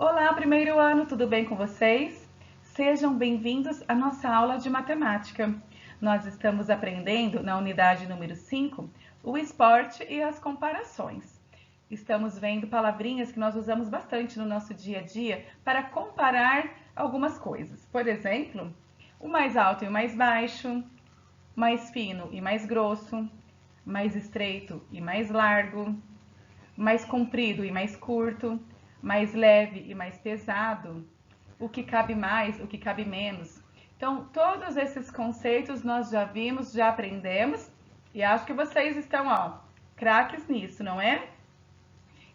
Olá, primeiro ano, tudo bem com vocês? Sejam bem-vindos à nossa aula de matemática. Nós estamos aprendendo na unidade número 5 o esporte e as comparações. Estamos vendo palavrinhas que nós usamos bastante no nosso dia a dia para comparar algumas coisas. Por exemplo, o mais alto e o mais baixo, mais fino e mais grosso, mais estreito e mais largo, mais comprido e mais curto, mais leve e mais pesado, o que cabe mais, o que cabe menos. Então, todos esses conceitos nós já vimos, já aprendemos e acho que vocês estão, craques nisso, não é?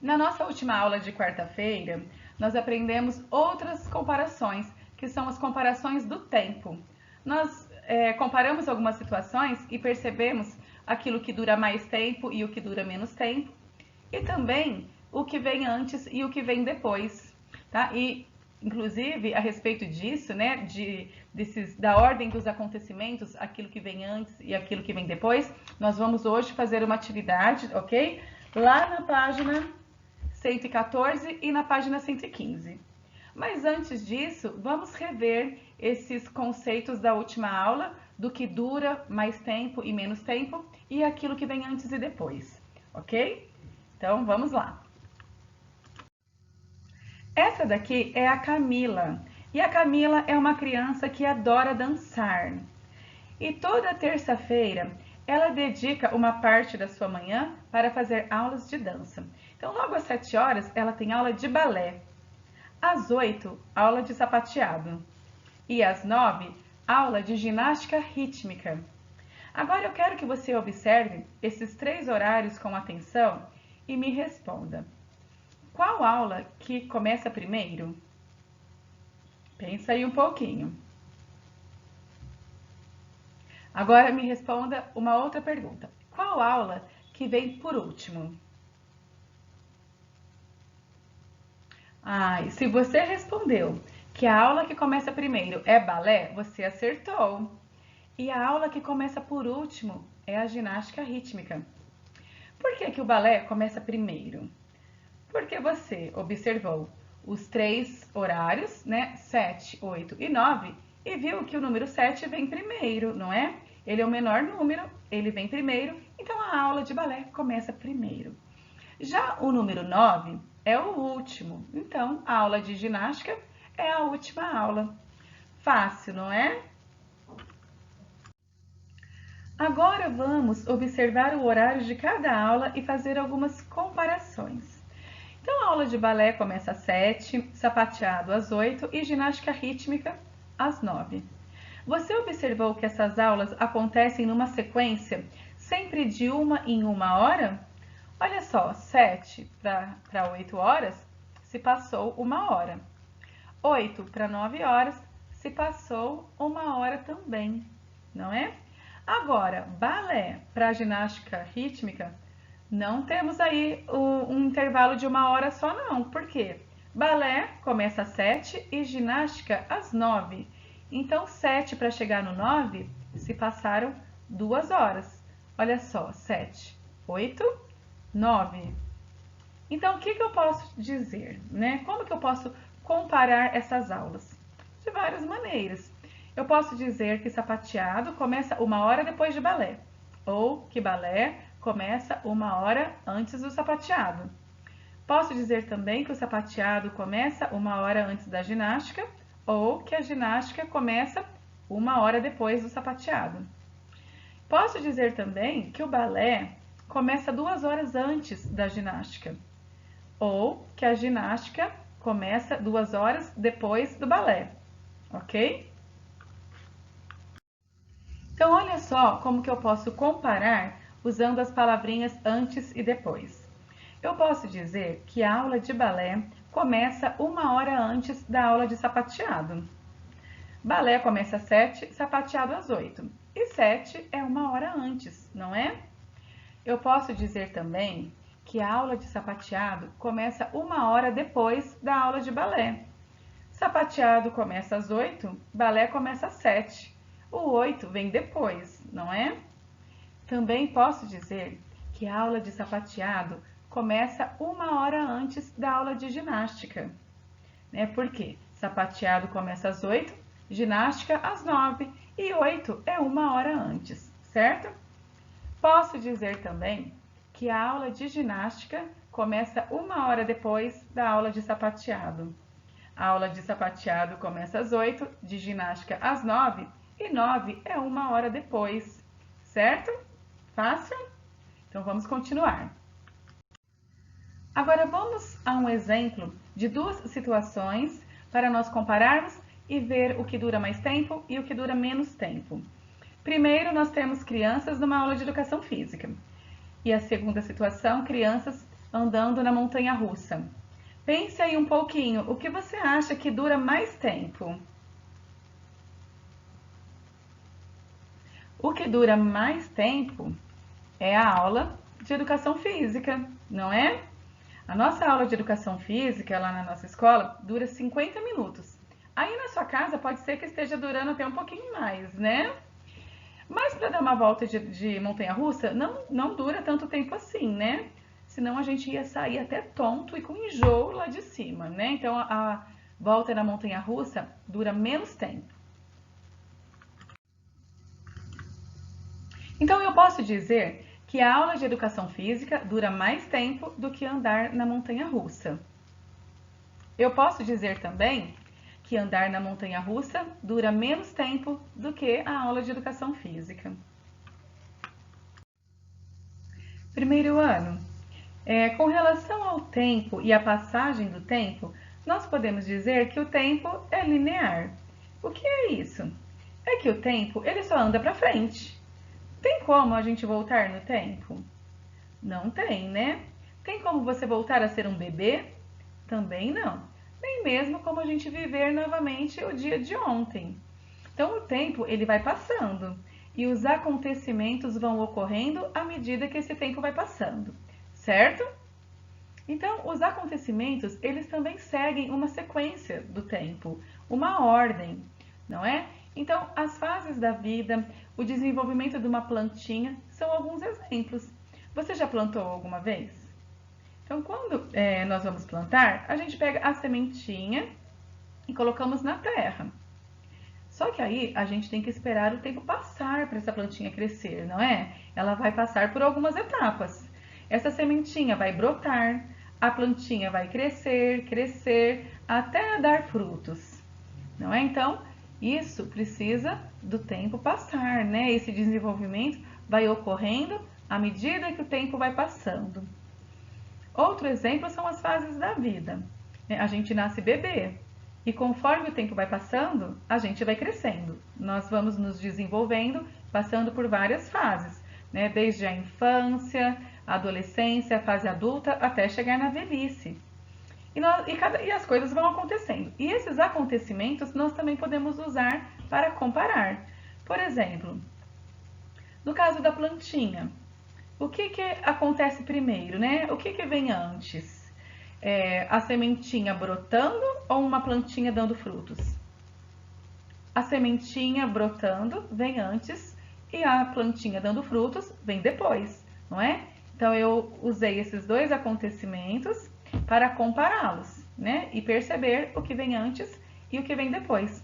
Na nossa última aula de quarta-feira, nós aprendemos outras comparações, que são as comparações do tempo. Nós comparamos algumas situações e percebemos aquilo que dura mais tempo e o que dura menos tempo, e também o que vem antes e o que vem depois, tá? E inclusive a respeito disso, né, da ordem dos acontecimentos, aquilo que vem antes e aquilo que vem depois, nós vamos hoje fazer uma atividade, ok? Lá na página 114 e na página 115. Mas antes disso, vamos rever esses conceitos da última aula, do que dura mais tempo e menos tempo, e aquilo que vem antes e depois, ok? Então, vamos lá. Essa daqui é a Camila. E a Camila é uma criança que adora dançar. E toda terça-feira ela dedica uma parte da sua manhã para fazer aulas de dança. Então, logo às 7 horas, ela tem aula de balé. Às 8, aula de sapateado. E às 9, aula de ginástica rítmica. Agora eu quero que você observe esses 3 horários com atenção e me responda. Qual aula que começa primeiro? Pensa aí um pouquinho. Agora me responda uma outra pergunta. Qual aula que vem por último? E se você respondeu que a aula que começa primeiro é balé, você acertou. E a aula que começa por último é a ginástica rítmica. Por que o balé começa primeiro? Porque você observou os 3 horários, né? 7, 8 e 9, e viu que o número 7 vem primeiro, não é? Ele é o menor número, ele vem primeiro, então a aula de balé começa primeiro. Já o número 9 é o último, então a aula de ginástica é a última aula. Fácil, não é? Agora vamos observar o horário de cada aula e fazer algumas comparações. Então, a aula de balé começa às 7, sapateado às 8 e ginástica rítmica às 9. Você observou que essas aulas acontecem numa sequência sempre de uma em uma hora? Olha só, 7 para 8 horas se passou uma hora. 8 para 9 horas se passou uma hora também, não é? Agora, balé para ginástica rítmica, não temos aí um intervalo de uma hora só não. Por quê? Balé começa às 7 e ginástica às 9. Então, 7 para chegar no 9, se passaram 2 horas. Olha só, 7, 8, 9. Então, o que eu posso dizer, né? Como que eu posso comparar essas aulas? De várias maneiras. Eu posso dizer que sapateado começa uma hora depois de balé, ou que balé começa uma hora antes do sapateado. Posso dizer também que o sapateado começa uma hora antes da ginástica, ou que a ginástica começa uma hora depois do sapateado. Posso dizer também que o balé começa 2 horas antes da ginástica, ou que a ginástica começa 2 horas depois do balé, ok? Então, olha só como que eu posso comparar usando as palavrinhas antes e depois. Eu posso dizer que a aula de balé começa uma hora antes da aula de sapateado. Balé começa às 7, sapateado às 8. E 7 é uma hora antes, não é? Eu posso dizer também que a aula de sapateado começa uma hora depois da aula de balé. Sapateado começa às 8, balé começa às 7. O 8 vem depois, não é? Também posso dizer que a aula de sapateado começa uma hora antes da aula de ginástica. né? Porque sapateado começa às 8, ginástica às 9 e 8 é 1 hora antes, certo? Posso dizer também que a aula de ginástica começa 1 hora depois da aula de sapateado. A aula de sapateado começa às 8, de ginástica às 9 e 9 é 1 hora depois, certo? Fácil? Então vamos continuar. Agora vamos a um exemplo de duas situações para nós compararmos e ver o que dura mais tempo e o que dura menos tempo. Primeiro, nós temos crianças numa aula de educação física. E a segunda situação, crianças andando na montanha-russa. Pense aí um pouquinho, o que você acha que dura mais tempo? O que dura mais tempo é a aula de educação física, não é? A nossa aula de educação física lá na nossa escola dura 50 minutos. Aí na sua casa pode ser que esteja durando até um pouquinho mais, né? Mas para dar uma volta de montanha-russa não dura tanto tempo assim, né? Senão a gente ia sair até tonto e com enjoo lá de cima, né? Então a volta na montanha-russa dura menos tempo. Então eu posso dizer que a aula de educação física dura mais tempo do que andar na montanha-russa. Eu posso dizer também que andar na montanha-russa dura menos tempo do que a aula de educação física. Primeiro ano. Com relação ao tempo e à passagem do tempo, nós podemos dizer que o tempo é linear. O que é isso? É que o tempo ele só anda para frente. Tem como a gente voltar no tempo? Não tem, né? Tem como você voltar a ser um bebê? Também não. Nem mesmo como a gente viver novamente o dia de ontem. Então o tempo ele vai passando e os acontecimentos vão ocorrendo à medida que esse tempo vai passando, certo? Então os acontecimentos eles também seguem uma sequência do tempo, uma ordem, não é? Então as fases da vida, o desenvolvimento de uma plantinha são alguns exemplos. Você já plantou alguma vez? Então quando nós vamos plantar, a gente pega a sementinha e colocamos na terra. Só que aí a gente tem que esperar o tempo passar para essa plantinha crescer, não é? Ela vai passar por algumas etapas. Essa sementinha vai brotar, a plantinha vai crescer, crescer, até dar frutos, não é? Então, isso precisa do tempo passar, né? Esse desenvolvimento vai ocorrendo à medida que o tempo vai passando. Outro exemplo são as fases da vida. A gente nasce bebê, e conforme o tempo vai passando, a gente vai crescendo. Nós vamos nos desenvolvendo, passando por várias fases, né? Desde a infância, a adolescência, a fase adulta, até chegar na velhice. E as coisas vão acontecendo. E esses acontecimentos nós também podemos usar para comparar. Por exemplo, no caso da plantinha, o que acontece primeiro, né? O que vem antes? A sementinha brotando ou uma plantinha dando frutos? A sementinha brotando vem antes e a plantinha dando frutos vem depois, não é? Então eu usei esses dois acontecimentos para compará-los, né? E perceber o que vem antes e o que vem depois.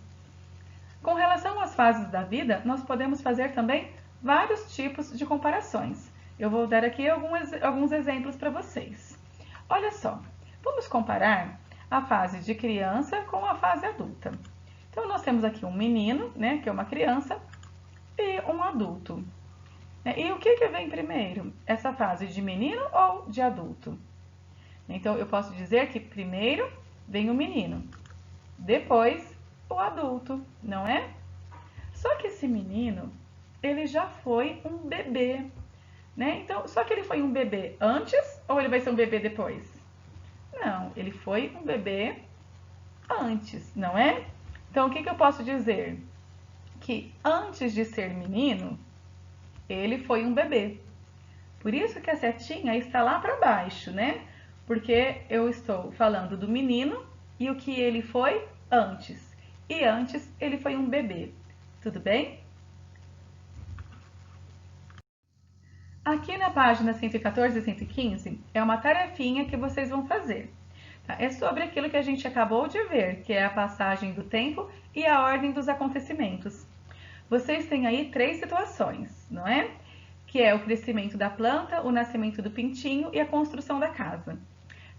Com relação às fases da vida, nós podemos fazer também vários tipos de comparações. Eu vou dar aqui alguns exemplos para vocês. Olha só, vamos comparar a fase de criança com a fase adulta. Então, nós temos aqui um menino, né, que é uma criança, e um adulto. E o que vem primeiro? Essa fase de menino ou de adulto? Então, eu posso dizer que primeiro vem o menino, depois o adulto, não é? Só que esse menino, ele já foi um bebê, né? Então, só que ele foi um bebê antes ou ele vai ser um bebê depois? Não, ele foi um bebê antes, não é? Então, o que eu posso dizer? Que antes de ser menino, ele foi um bebê. Por isso que a setinha está lá para baixo, né? Porque eu estou falando do menino e o que ele foi antes. E antes ele foi um bebê. Tudo bem? Aqui na página 114 e 115 é uma tarefinha que vocês vão fazer. É sobre aquilo que a gente acabou de ver, que é a passagem do tempo e a ordem dos acontecimentos. Vocês têm aí 3 situações, não é? Que é o crescimento da planta, o nascimento do pintinho e a construção da casa.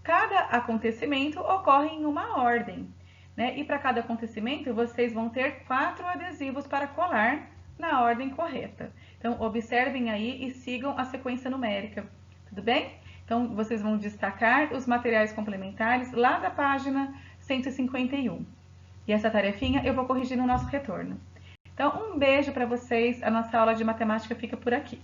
Cada acontecimento ocorre em uma ordem, né? E para cada acontecimento vocês vão ter 4 adesivos para colar na ordem correta. Então observem aí e sigam a sequência numérica, tudo bem? Então vocês vão destacar os materiais complementares lá da página 151. E essa tarefinha eu vou corrigir no nosso retorno. Então um beijo para vocês, a nossa aula de matemática fica por aqui.